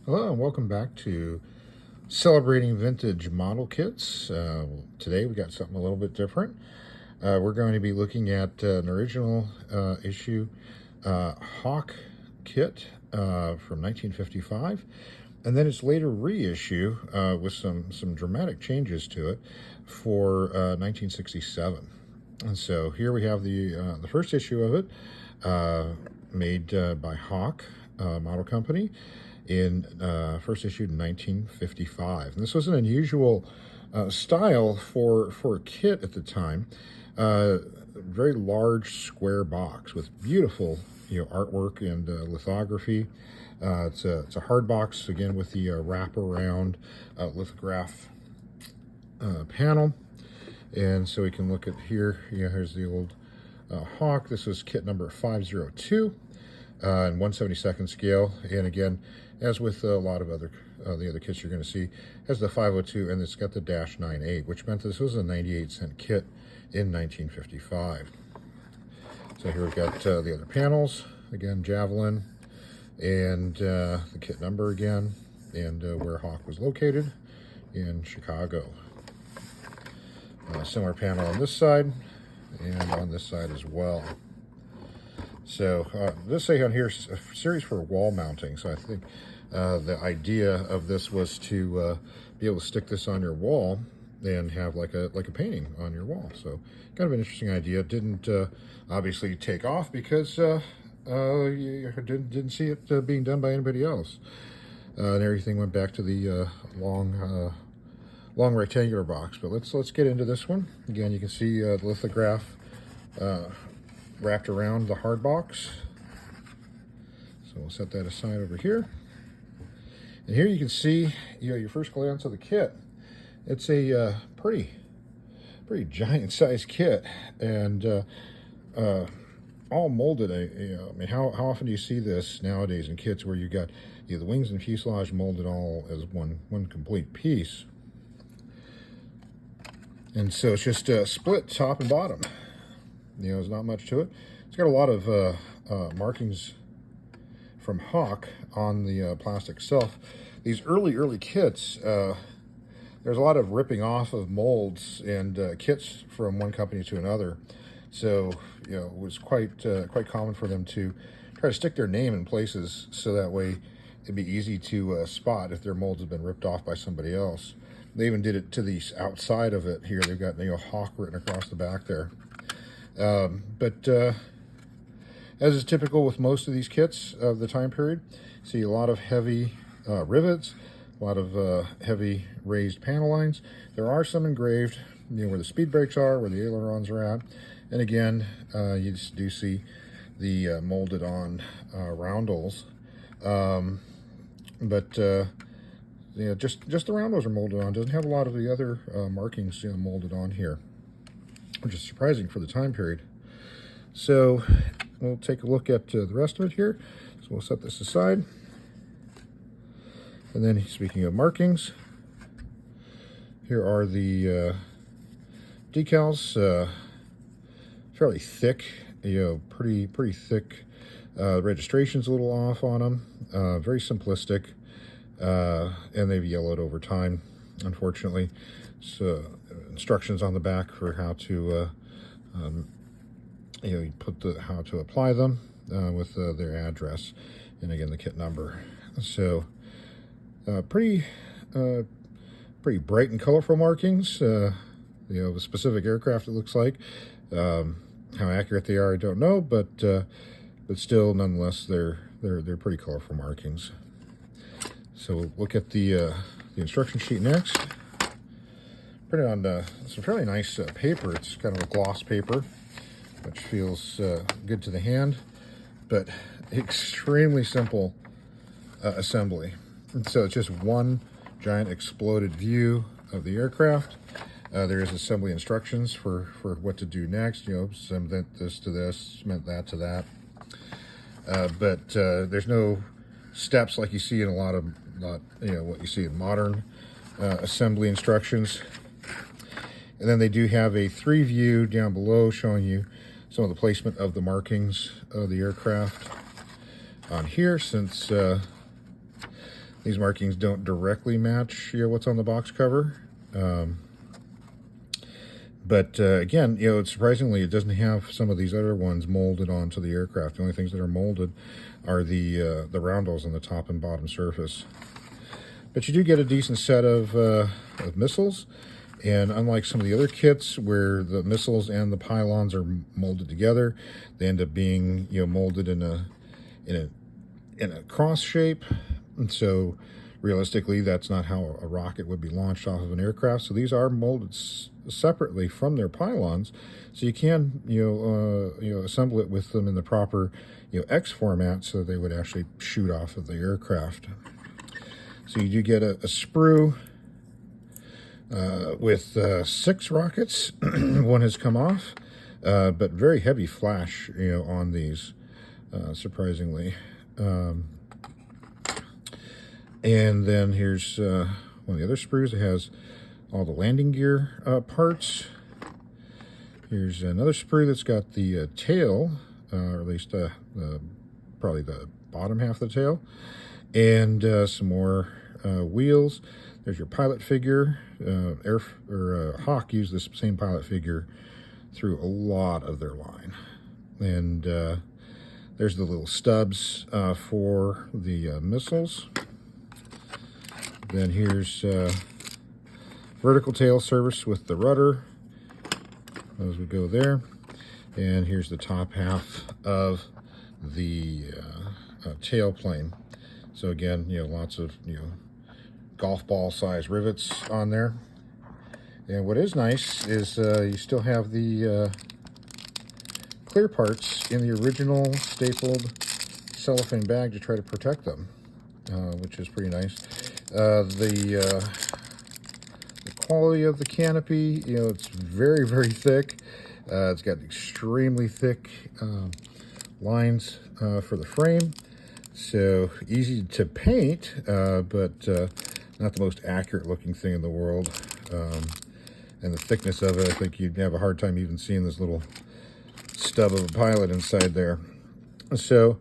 Hello and welcome back to Celebrating Vintage Model Kits. Today we got something a little bit different. We're going to be looking at an original issue Hawk kit from 1955, and then its later reissue with some dramatic changes to it for 1967. And so here we have the first issue of it, made by Hawk Model Company, first issued in 1955. And this was an unusual style for a kit at the time. Very large square box with beautiful artwork and lithography. It's a hard box again with the wraparound lithograph panel. And so we can look at here. Here's the old Hawk. This was kit number 502 in 1/72nd scale. And again, as with a lot of the other kits you're going to see, has the 502, and it's got the -98, which meant this was a 98-cent kit in 1955. So here we've got the other panels, again, Javelin, and the kit number again, and where Hawk was located in Chicago. Similar panel on this side, and on this side as well. So this say on here is a series for wall mounting. So I think the idea of this was to be able to stick this on your wall and have like a painting on your wall. So kind of an interesting idea. Didn't obviously take off because you didn't see it being done by anybody else, and everything went back to the long rectangular box. But let's get into this one. Again, you can see the lithograph wrapped around the hard box. So we'll set that aside over here. And here you can see your first glance of the kit. It's a pretty giant sized kit, and all molded. I mean, how often do you see this nowadays in kits where you got the wings and fuselage molded all as one complete piece? And so it's just split top and bottom. There's not much to it. It's got a lot of markings from Hawk on the plastic itself. These early kits, there's a lot of ripping off of molds and kits from one company to another. So it was quite common for them to try to stick their name in places so that way it'd be easy to spot if their molds had been ripped off by somebody else. They even did it to the outside of it here. They've got Hawk written across the back there. But as is typical with most of these kits of the time period, see a lot of heavy rivets, a lot of heavy raised panel lines. There are some engraved, where the speed brakes are, where the ailerons are at. And again, you just do see the molded on roundels. But just the roundels are molded on. Doesn't have a lot of the other markings molded on here, which is surprising for the time period. So we'll take a look at the rest of it here. So we'll set this aside. And then, speaking of markings, here are the decals. Fairly thick, pretty thick. Registration's a little off on them. Very simplistic, and they've yellowed over time, unfortunately. So instructions on the back for how to you put how to apply them with their address, and again the kit number. So pretty bright and colorful markings. The specific aircraft it looks like. How accurate they are, I don't know, but still, nonetheless, they're pretty colorful markings. So we'll look at the instruction sheet next. Printed on some fairly nice paper. It's kind of a gloss paper, which feels good to the hand, but extremely simple assembly. And so it's just one giant exploded view of the aircraft. There is assembly instructions for what to do next. Cement this to this, cement that to that. But there's no steps like you see in what you see in modern assembly instructions. And then they do have a 3-view down below showing you some of the placement of the markings of the aircraft on here, since the These markings don't directly match, what's on the box cover. But again, surprisingly, it doesn't have some of these other ones molded onto the aircraft. The only things that are molded are the roundels on the top and bottom surface. But you do get a decent set of missiles, and unlike some of the other kits where the missiles and the pylons are molded together, they end up being molded in a cross shape. And so realistically, that's not how a rocket would be launched off of an aircraft. So these are molded separately from their pylons, so you can assemble it with them in the proper X format, so they would actually shoot off of the aircraft. So you do get a sprue with 6 rockets. One has come off, but very heavy flash on these, surprisingly. And then here's one of the other sprues that has all the landing gear parts. Here's another sprue that's got the tail, or at least probably the bottom half of the tail, and some more wheels. There's your pilot figure. Hawk used this same pilot figure through a lot of their line. And there's the little stubs for the missiles. Then here's vertical tail service with the rudder as we go there. And here's the top half of the tail plane. So again, lots of golf ball size rivets on there. And what is nice is you still have the clear parts in the original stapled cellophane bag to try to protect them, which is pretty nice. The quality of the canopy, it's very, very thick. It's got extremely thick lines for the frame, so easy to paint, but not the most accurate looking thing in the world. And the thickness of it, I think you'd have a hard time even seeing this little stub of a pilot inside there. So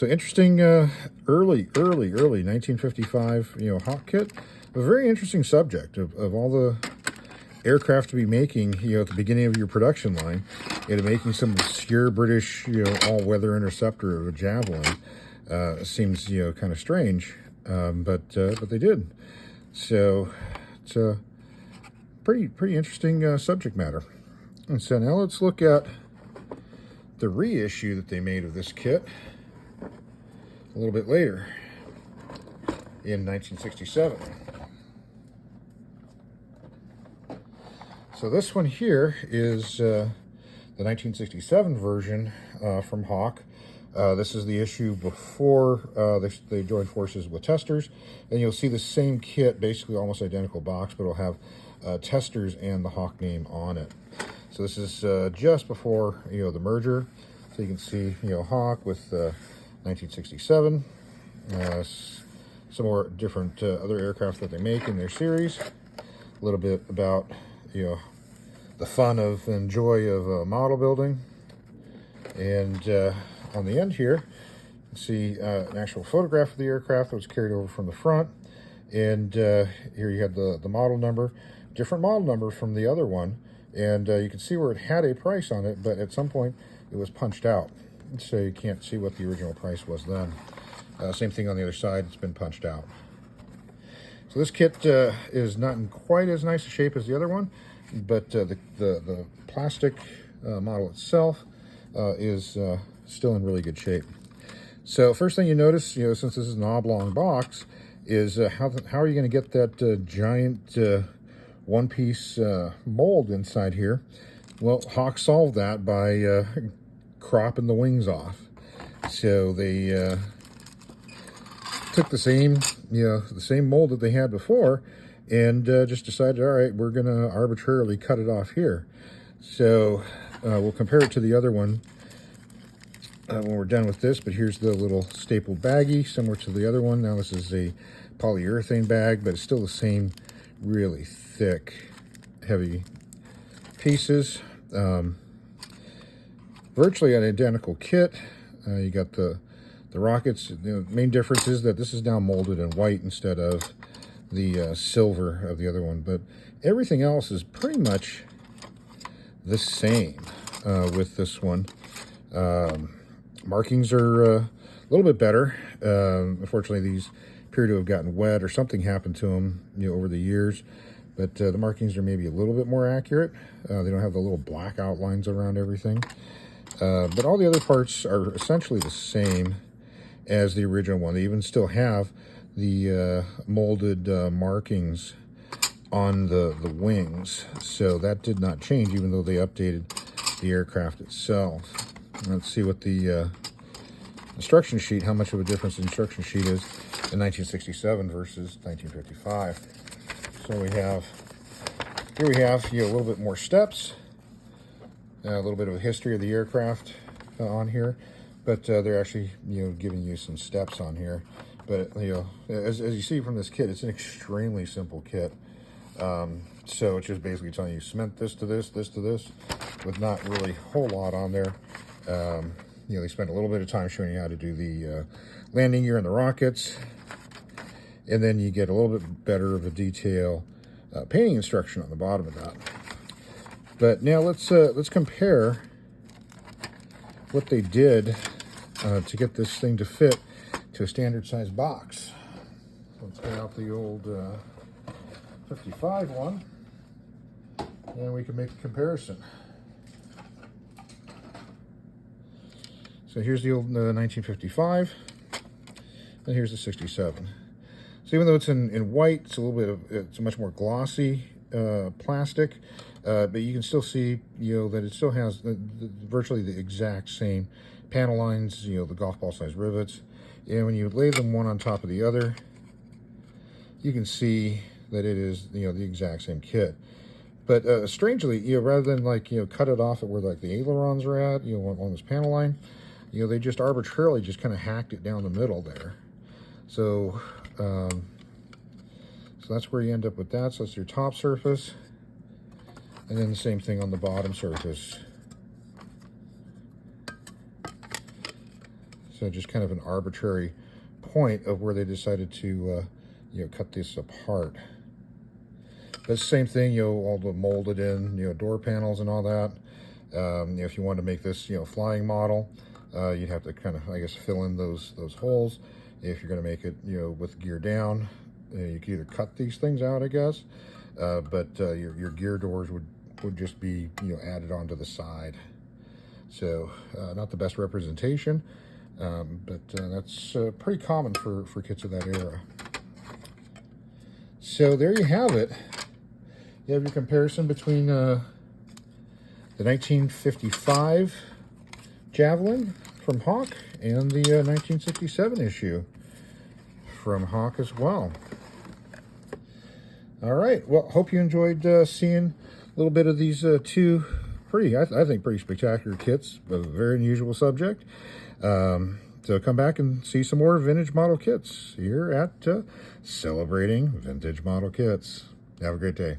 interesting, early 1955, Hawk kit. A very interesting subject of all the aircraft to be making, at the beginning of your production line, making some obscure British, all-weather interceptor of a Javelin. Seems, kind of strange, but they did. So it's a pretty interesting subject matter. And so now let's look at the reissue that they made of this kit a little bit later in 1967. So this one here is the 1967 version from Hawk. This is the issue before they joined forces with testers, and you'll see the same kit, basically almost identical box, but it'll have testers and the Hawk name on it. So this is just before the merger. So you can see Hawk with 1967. Some more different other aircraft that they make in their series. A little bit about the fun and joy of model building. And on the end here, you can see an actual photograph of the aircraft that was carried over from the front. And here you have the model number, different model number from the other one. And you can see where it had a price on it, but at some point it was punched out. So you can't see what the original price was then. Same thing on the other side, it's been punched out. So this kit is not in quite as nice a shape as the other one, but the plastic model itself is still in really good shape. So first thing you notice, since this is an oblong box, is how are you going to get that giant one-piece mold inside here? Well, Hawk solved that by cropping the wings off. So they took the same mold that they had before, and just decided, all right, we're going to arbitrarily cut it off here. So we'll compare it to the other one when we're done with this, but here's the little stapled baggie, similar to the other one. Now this is a polyurethane bag, but it's still the same really thick, heavy pieces. Virtually an identical kit. You got the The rockets, the main difference is that this is now molded in white instead of the silver of the other one, but everything else is pretty much the same with this one. Markings are a little bit better. Unfortunately, these appear to have gotten wet or something happened to them, over the years. But the markings are maybe a little bit more accurate. They don't have the little black outlines around everything. But all the other parts are essentially the same as the original one. They even still have the molded markings on the wings. So that did not change, even though they updated the aircraft itself. Let's see what the instruction sheet, how much of a difference the instruction sheet is in 1967 versus 1955. So here we have a little bit more steps, a little bit of a history of the aircraft on here, but they're actually giving you some steps on here. But as you see from this kit, it's an extremely simple kit. So it's just basically telling you cement this to this, this to this, with not really a whole lot on there. They spent a little bit of time showing you how to do the landing gear and the rockets, and then you get a little bit better of a detail painting instruction on the bottom of that. But now let's compare what they did to get this thing to fit to a standard size box. Let's get out the old 55 one, and we can make a comparison. So here's the old 1955, and here's the 67. So even though it's in white, it's it's a much more glossy plastic, but you can still see that it still has virtually the exact same panel lines, the golf ball size rivets. And when you lay them one on top of the other, you can see that it is the exact same kit. But strangely, rather than cut it off at where the ailerons are at, on this panel line, they just arbitrarily just kind of hacked it down the middle there. So so that's where you end up with that. So that's your top surface, and then the same thing on the bottom surface. So just kind of an arbitrary point of where they decided to cut this apart. But same thing, all the molded in, door panels and all that. If you want to make this, flying model, you'd have to kind of, I guess, fill in those holes. If you're going to make it, with gear down, you can either cut these things out, I guess, but your gear doors would just be, added onto the side. So not the best representation, but that's pretty common for kits of that era. So there you have it. You have your comparison between the 1955 Javelin from Hawk and the 1967 issue from Hawk as well. All right, well, hope you enjoyed seeing a little bit of these two I think pretty spectacular kits of a very unusual subject. So come back and see some more vintage model kits here at Celebrating Vintage Model Kits. Have a great day.